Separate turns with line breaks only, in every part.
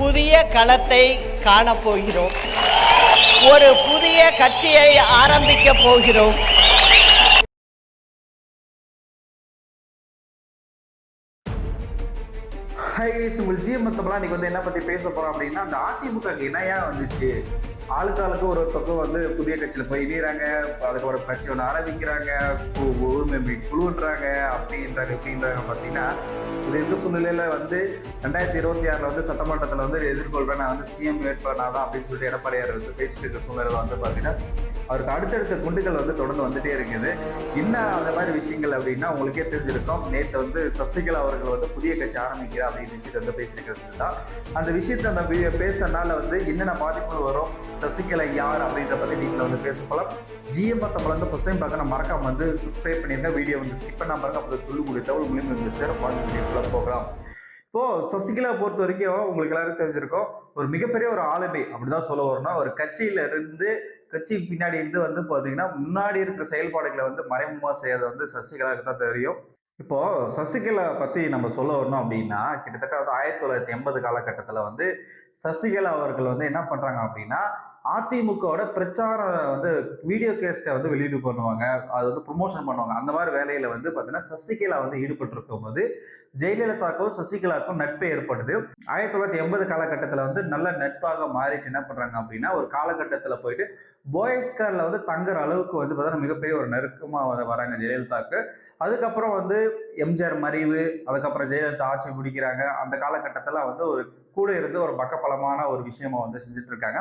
புதிய களத்தை காணப்போகிறோம். ஒரு புதிய கட்சியை ஆரம்பிக்க போகிறோம்.
உங்கள் ஜிஎம் மொத்தம்லாம் இன்னைக்கு வந்து என்ன பற்றி பேச போகிறோம் அப்படின்னா, அந்த அதிமுக என்னையா வந்துச்சு, ஆளுக்காளுக்கு ஒரு பக்கம் வந்து புதிய கட்சியில் போய் இணைகிறாங்க, அதுக்கு ஒரு கட்சி ஒன்று ஆரம்பிக்கிறாங்க, உரிமை குழுன்றாங்க, அப்படின்றாங்க இப்படின்றாங்க. பார்த்தீங்கன்னா இது எந்த சூழ்நிலையில் வந்து 2026 வந்து சட்டமன்றத்தில் வந்து எதிர்கொள்கிறேன், நான் வந்து சிஎம் வேட்பாளர் தான் அப்படின்னு சொல்லிட்டு எடப்பாடியார் வந்து பேசிட்டு இருக்க சூழ்நிலை வந்து பார்த்தீங்கன்னா அவருக்கு அடுத்தடுத்த குண்டுகள் வந்து தொடர்ந்து வந்துட்டே இருக்குது. என்ன அந்த மாதிரி விஷயங்கள் அப்படின்னா உங்களுக்கே தெரிஞ்சிருக்கும். நேற்று வந்து சசிகலா அவர்கள் வந்து புதிய கட்சி ஆரம்பிக்கிறா அப்படின்னு விஷயத்தை வந்து பேசியிருக்கிறது தான். அந்த விஷயத்தை அந்த பேசுறதுனால வந்து என்னென்ன பாதிப்புகள் வரும், சசிகலா யார் அப்படின்ற பற்றி நீங்கள் வந்து பேச போகலாம். ஜிஎம் மொத்தம் வந்து ஃபர்ஸ்ட் டைம் பார்க்க மறக்காம வந்து சப்ஸ்கிரைப் பண்ணியிருந்தேன், வீடியோ வந்து ஸ்கிப் பண்ண பாருங்க, அப்போ சொல்லி கொடுத்தா ஒரு மூலியம் வந்து சேர பார்த்து போகலாம். இப்போ சசிகலா பொறுத்த வரைக்கும் உங்களுக்கு எல்லாரும் தெரிஞ்சிருக்கும், ஒரு மிகப்பெரிய ஒரு ஆளுமை அப்படிதான் சொல்ல வரணும். ஒரு கட்சியில இருந்து கட்சி பின்னாடி இருந்து வந்து பார்த்தீங்கன்னா முன்னாடி இருக்கிற செயல்பாடுகளை வந்து மறைமுகமாக செய்யறது வந்து சசிகலாவுக்கு தான் தெரியும். இப்போ சசிகலா பத்தி நம்ம சொல்ல வரணும் அப்படின்னா, கிட்டத்தட்ட வந்து 1980 காலகட்டத்தில் வந்து சசிகலா அவர்கள் வந்து என்ன பண்றாங்க அப்படின்னா, அதிமுகவோட பிரச்சாரம் வந்து வீடியோ கேஸ்ட்டை வந்து வெளியீடு பண்ணுவாங்க, அது வந்து ப்ரொமோஷன் பண்ணுவாங்க. அந்த மாதிரி வேலையில வந்து பார்த்தீங்கன்னா சசிகலா வந்து ஈடுபட்டு இருக்கும் போது ஜெயலலிதாவுக்கும் சசிகலாவுக்கும் நட்பு ஏற்படுது. 1980 காலகட்டத்தில் வந்து நல்ல நட்பாக மாறிட்டு என்ன பண்றாங்க அப்படின்னா, ஒரு காலகட்டத்தில் போயிட்டு போயஸ்கார்ல வந்து தங்குற அளவுக்கு வந்து பார்த்தீங்கன்னா மிகப்பெரிய ஒரு நெருக்கமாக வராங்க ஜெயலலிதாவுக்கு. அதுக்கப்புறம் வந்து எம்ஜிஆர் மறைவு, அதுக்கப்புறம் ஜெயலலிதா ஆட்சி முடிக்கிறாங்க. அந்த காலகட்டத்தில் வந்து ஒரு கூட இருந்து ஒரு பக்கபலமான ஒரு விஷயமா வந்து செஞ்சுட்டு இருக்காங்க.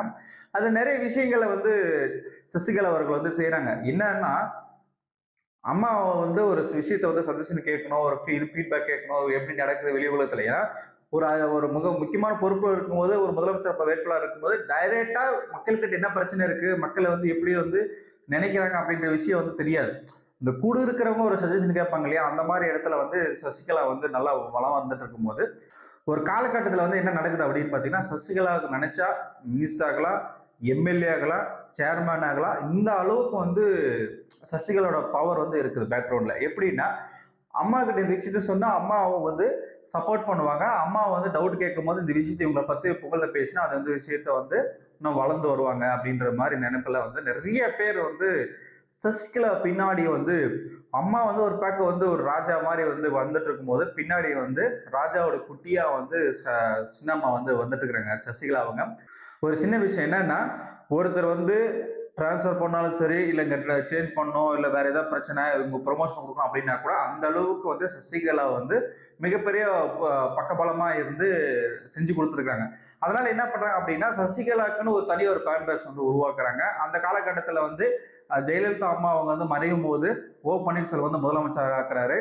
அது நிறைய விஷயங்களை வந்து சசிகலா அவர்கள் வந்து செய்யறாங்க. என்னன்னா, அம்மா வந்து ஒரு விஷயத்த வந்து சஜஷன் கேட்கணும், ஒரு ஃபீட்பேக் கேட்கணும், எப்படி நடக்குது வெளி உலகத்துல. ஏன்னா ஒரு ஒரு முக்கியமான பொறுப்புல இருக்கும்போது, ஒரு முதலமைச்சர் வேட்பாளர் இருக்கும்போது டைரக்டா மக்கள்கிட்ட என்ன பிரச்சனை இருக்கு, மக்களை வந்து எப்படி வந்து நினைக்கிறாங்க அப்படின்ற விஷயம் வந்து தெரியாது. இந்த கூட இருக்கிறவங்க ஒரு சஜஷன் கேட்பாங்க இல்லையா, அந்த மாதிரி இடத்துல வந்து சசிகலா வந்து நல்லா வளம் வந்துட்டு இருக்கும்போது ஒரு காலகட்டத்தில் வந்து என்ன நடக்குது அப்படின்னு பார்த்தீங்கன்னா, சசிகலாவுக்கு நினைச்சா மினிஸ்டர் ஆகலாம், எம்எல்ஏ ஆகலாம், சேர்மேன் ஆகலாம். இந்த அளவுக்கு வந்து சசிகலோட பவர் வந்து இருக்குது பேக்ரவுண்ட்ல. எப்படின்னா, அம்மா கிட்ட இந்த விஷயத்த சொன்னா அம்மாவும் வந்து சப்போர்ட் பண்ணுவாங்க. அம்மா வந்து டவுட் கேட்கும் போது இந்த விஷயத்தை இவங்களை பத்தி புகழ பேசினா அது வந்து விஷயத்த வந்து இன்னும் வளர்ந்து வருவாங்க அப்படின்ற மாதிரி நினைப்புல வந்து நிறைய பேர் வந்து சசிகலா பின்னாடி வந்து அம்மா வந்து ஒரு பேக்க வந்து ஒரு ராஜா மாதிரி வந்து வந்துட்டு இருக்கும்போது பின்னாடி வந்து ராஜாவோட குட்டியா வந்து சின்னம்மா வந்து வந்துட்டு இருக்கிறாங்க சசிகலா அவங்க. ஒரு சின்ன விஷயம் என்னன்னா, ஒருத்தர் வந்து டிரான்ஸ்ஃபர் பண்ணாலும் சரி, இல்லை இங்கே சேஞ்ச் பண்ணணும், இல்லை வேற ஏதாவது பிரச்சனை இவங்க ப்ரொமோஷன் கொடுக்கணும் அப்படின்னா கூட அந்த அளவுக்கு வந்து சசிகலா வந்து மிகப்பெரிய பக்கபலமா இருந்து செஞ்சு கொடுத்துருக்காங்க. அதனால என்ன பண்றாங்க அப்படின்னா, சசிகலாக்குன்னு ஒரு தனி ஒரு ஃபேன் பேஸ் வந்து உருவாக்குறாங்க. அந்த காலகட்டத்தில் வந்து ஜெயலலிதா அம்மா அவங்க வந்து மறையும் போது பன்னீர்செல்வம் வந்து முதலமைச்சர் ஆக்குறாரு.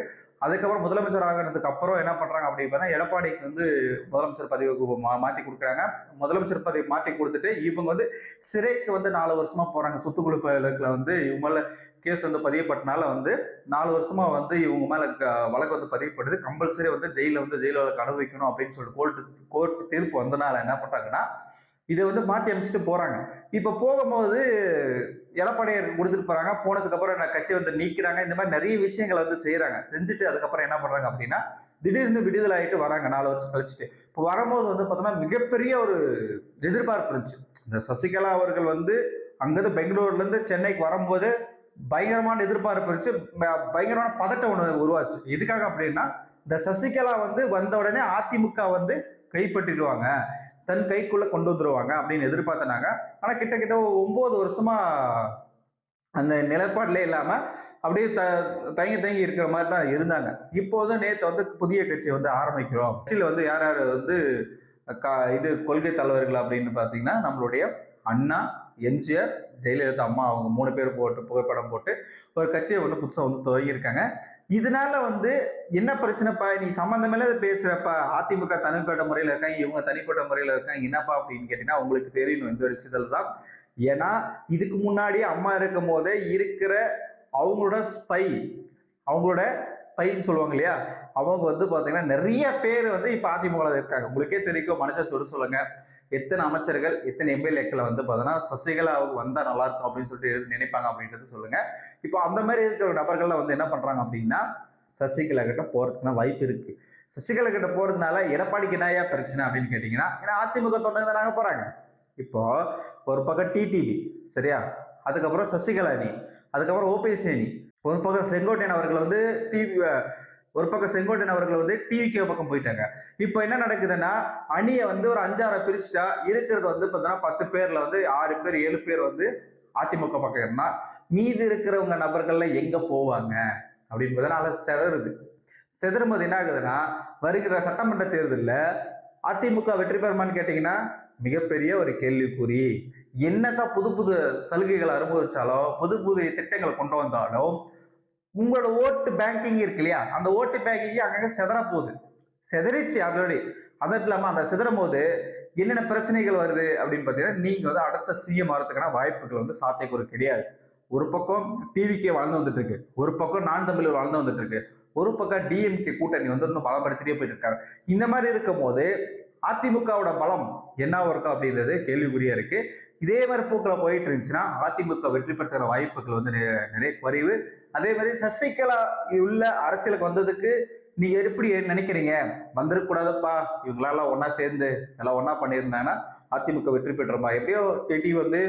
அதுக்கப்புறம் முதலமைச்சர் ஆகினதுக்கு அப்புறம் என்ன பண்றாங்க அப்படின்னா, எடப்பாடிக்கு வந்து முதலமைச்சர் பதவிக்கு மாற்றி கொடுக்குறாங்க. முதலமைச்சர் பதவி மாற்றி கொடுத்துட்டு இவங்க வந்து சிறைக்கு வந்து 4 வருஷமா போறாங்க. சொத்துக்குழு வழக்குல வந்து இவங்க மேல கேஸ் வந்து பதியப்பட்டனால வந்து 4 வருஷமா வந்து இவங்க மேல வழக்கு வந்து பதியப்படுது. கம்பல்சரி வந்து ஜெயில வந்து ஜெயில வழக்கு அனுபவிக்கணும் அப்படின்னு சொல்லிட்டு கோர்ட் தீர்ப்பு வந்தனால என்ன பண்றாங்கன்னா, இதை வந்து மாற்றி அமைச்சிட்டு போறாங்க. இப்ப போகும்போது எடப்பாடியார் கொடுத்துட்டு போறாங்க. போனதுக்கு அப்புறம் கட்சி வந்து நீக்கிறாங்க. இந்த மாதிரி நிறைய விஷயங்களை வந்து செய்யறாங்க. செஞ்சுட்டு அதுக்கப்புறம் என்ன பண்றாங்க அப்படின்னா, திடீர்னு விடுதலை ஆயிட்டு வராங்க 4 வருஷம் கழிச்சுட்டு. இப்போ வரும்போது வந்து பார்த்தோம்னா மிகப்பெரிய ஒரு எதிர்பார்ப்பு இருந்துச்சு. இந்த சசிகலா அவர்கள் வந்து அங்கிருந்து பெங்களூர்ல இருந்து சென்னைக்கு வரும்போது பயங்கரமான எதிர்பார்ப்பு இருந்துச்சு. பயங்கரமான பதட்டம் ஒன்று உருவாச்சு. எதுக்காக அப்படின்னா, இந்த சசிகலா வந்து வந்த உடனே அதிமுக வந்து கைப்பற்றிடுவாங்க, தன் கைக்குள்ள கொண்டு வந்துருவாங்க அப்படின்னு எதிர்பார்த்தனாங்க. ஆனா கிட்ட 9 வருஷமா அந்த நிலைப்பாடுல இல்லாம அப்படியே தயங்கி இருக்கிற மாதிரி தான் இருந்தாங்க. இப்போது நேற்று வந்து புதிய கட்சி வந்து ஆரம்பிக்கிறோம். கட்சியில வந்து யார் யார் வந்து இது கொள்கை தலைவர்கள் அப்படின்னு பார்த்தீங்கன்னா, நம்மளுடைய அண்ணா, எம்ஜிஆர், ஜெயலலிதா அம்மா அவங்க 3 பேர் போட்டு புகைப்படம் போட்டு ஒரு கட்சியை வந்து புதுசாக வந்து துவங்கியிருக்காங்க. இதனால வந்து என்ன பிரச்சனைப்பா, நீ சம்பந்தமே பேசுறப்ப, அதிமுக தனிப்பட்ட முறையில் இருக்காங்க, இவங்க தனிப்பட்ட முறையில் இருக்காங்க, என்னப்பா அப்படின்னு கேட்டீங்கன்னா உங்களுக்கு தெரியணும் இந்த விஷயத்துல தான். ஏன்னா இதுக்கு முன்னாடி அம்மா இருக்கும் போதே இருக்கிற அவங்களோட அவங்களோட ஸ்பைன்னு சொல்லுவாங்க இல்லையா, அவங்க வந்து பாத்தீங்கன்னா நிறைய பேர் வந்து இப்ப அதிமுக இருக்காங்க. உங்களுக்கே தெரியும், மனுஷன் சொல்லுங்க, எத்தனை அமைச்சர்கள் எத்தனை எம்எல்ஏக்களை வந்து பாத்தீங்கன்னா சசிகலா வந்தா நல்லா இருக்கும் அப்படின்னு சொல்லிட்டு நினைப்பாங்க அப்படின்றது சொல்லுங்க. இப்போ அந்த மாதிரி இருக்கிற நபர்கள்லாம் வந்து என்ன பண்றாங்க அப்படின்னா, சசிகலா கிட்ட போறதுக்கான வாய்ப்பு இருக்கு. சசிகலா கிட்ட போறதுனால எடப்பாடிக்கு என்னையா பிரச்சனை அப்படின்னு கேட்டீங்கன்னா, ஏன்னா அதிமுக தொண்டங்க தானே போறாங்க. இப்போ ஒரு பக்கம் டிடிவி சரியா, அதுக்கப்புறம் சசிகலா அணி, அதுக்கப்புறம் ஓபிஎஸ் அணி, ஒரு பக்கம் செங்கோட்டையன் அவர்கள் வந்து ஒரு பக்கம் செங்கோட்டையன் அவர்கள் வந்து டிவிகே பக்கம் போயிட்டாங்க. இப்போ என்ன நடக்குதுன்னா, அணியை வந்து ஒரு 5-6 பிரிச்சுட்டா இருக்கிறது வந்து பார்த்தீங்கன்னா 10 பேர்ல வந்து 6 பேர் 7 பேர் வந்து அதிமுக பக்கம் இருந்தா, மீதி இருக்கிறவங்க நபர்கள்ல எங்க போவாங்க அப்படின்றதுனால சிதறுது. சிதறும்போது என்ன ஆகுதுன்னா, வருகிற சட்டமன்ற தேர்தலில் அதிமுக வெற்றி பெறுமான்னு கேட்டீங்கன்னா மிகப்பெரிய ஒரு கேள்விக்குறி. என்னதான் புது புது சலுகைகளை அனுபவிச்சாலும், புது புது திட்டங்களை கொண்டு வந்தாலும், உங்களோட ஓட்டு பேங்கிங் இருக்கு இல்லையா, அந்த ஓட்டு பேங்கிங் அங்கங்க சிதற போகுது. சிதறிச்சு ஆல்ரெடி. அதுவும் இல்லாம அந்த சிதறும் போது என்னென்ன பிரச்சனைகள் வருது அப்படின்னு பார்த்தீங்கன்னா, நீங்க வந்து அடுத்த சிஎம் வரதுக்கான வாய்ப்புகள் வந்து சாத்தியக்கூறு கிடையாது. ஒரு பக்கம் டிவிகே வளர்ந்து வந்துட்டு இருக்கு, ஒரு பக்கம் நான் தமிழர் வளர்ந்து வந்துட்டு இருக்கு, ஒரு பக்கம் டிஎம்கே கூட்டணி வந்து இன்னும் பலப்படுத்திட்டே போயிட்டு இருக்காங்க. இந்த மாதிரி இருக்கும் போது அதிமுகவோட பலம் என்ன இருக்கும் அப்படின்றது கேள்விக்குறியா இருக்கு. இதே மாதிரி போக்கில் போயிட்டு இருந்துச்சுன்னா அதிமுக வெற்றி பெற்ற வாய்ப்புகள் வந்து நிறைய குறைவு. அதே மாதிரி சசிகலா உள்ள அரசியலுக்கு வந்ததுக்கு நீங்க எப்படி நினைக்கிறீங்க? வந்துடக்கூடாதுப்பா, இவங்களெல்லாம் ஒன்னா சேர்ந்து எல்லாம் ஒன்னா பண்ணியிருந்தாங்கன்னா அதிமுக வெற்றி பெற்றப்பா. எப்படியோ டிடி வந்து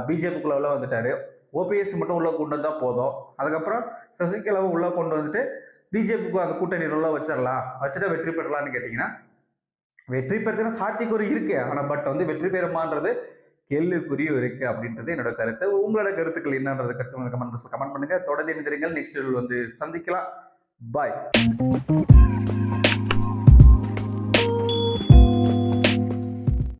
பிஜேபிக்குள்ள உள்ள வந்துட்டாரு, ஓபிஎஸ் மட்டும் உள்ள கொண்டு வந்தா போதும். அதுக்கப்புறம் சசிகலாவும் உள்ள கொண்டு வந்துட்டு பிஜேபிக்கு அந்த கூட்டணி உள்ள வச்சிடலாம், வச்சுட்டா வெற்றி பெறலாம்னு கேட்டீங்கன்னா, வெற்றி பெற்ற சாத்தியக்குறி இருக்கு. ஆனா பட் வந்து வெற்றி பெறுமான்றது கேள்விக்குறியும் இருக்கு அப்படின்றது என்னோட கருத்து. உங்களோட கருத்துக்கள் என்னன்றது கமெண்ட் பண்ணுங்க. தொடர்ந்து இணைந்திருங்கள். நெக்ஸ்ட் வந்து சந்திக்கலாம். பாய்.